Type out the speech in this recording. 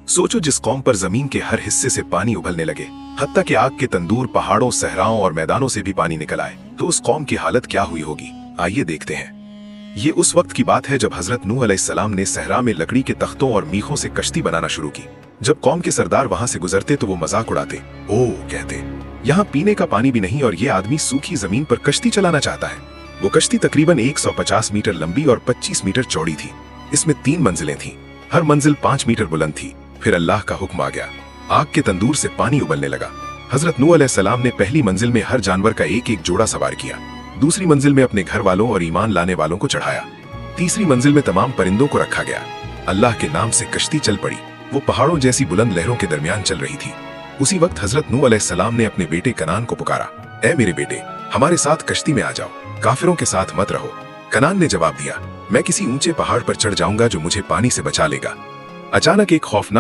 सोचो जिस कौम पर जमीन के हर हिस्से से पानी उबलने लगे, हत्ता कि आग के तंदूर पहाड़ों, सहराओं और मैदानों से भी पानी निकल आए, तो उस कौम की हालत क्या हुई होगी। आइए देखते हैं। ये उस वक्त की बात है जब हजरत नूह अलैहिस्सलाम ने सहरा में लकड़ी के तख्तों और मीखों से कश्ती बनाना शुरू की। जब कौम के सरदार वहां से गुजरते तो वो मजाक उड़ाते, ओह कहते, यहाँ पीने का पानी भी नहीं और ये आदमी सूखी जमीन पर कश्ती चलाना चाहता है। वो कश्ती तकरीबन 150 मीटर लंबी और 25 मीटर चौड़ी थी। इसमें 3 मंजिलें थीं, हर मंजिल 5 मीटर बुलंद थी। फिर अल्लाह का हुक्म आ गया, आग के तंदूर से पानी उबलने लगा। हजरत नूह अलैहिस्सलाम ने पहली मंजिल में हर जानवर का एक एक जोड़ा सवार किया, दूसरी मंजिल में अपने घर वालों और ईमान लाने वालों को चढ़ाया, तीसरी मंजिल में तमाम परिंदों को रखा गया। अल्लाह के नाम से कश्ती चल पड़ी। वो पहाड़ों जैसी बुलंद लहरों के दरमियान चल रही थी। उसी वक्त हजरत नूह अलैहिस्सलाम ने अपने बेटे कनान को पुकारा, ऐ मेरे बेटे, हमारे साथ कश्ती में आ जाओ, काफिरों के साथ मत रहो। कनान ने जवाब दिया, मैं किसी ऊंचे पहाड़ पर चढ़ जाऊंगा जो मुझे पानी से बचा लेगा। अचानक एक खौफनाक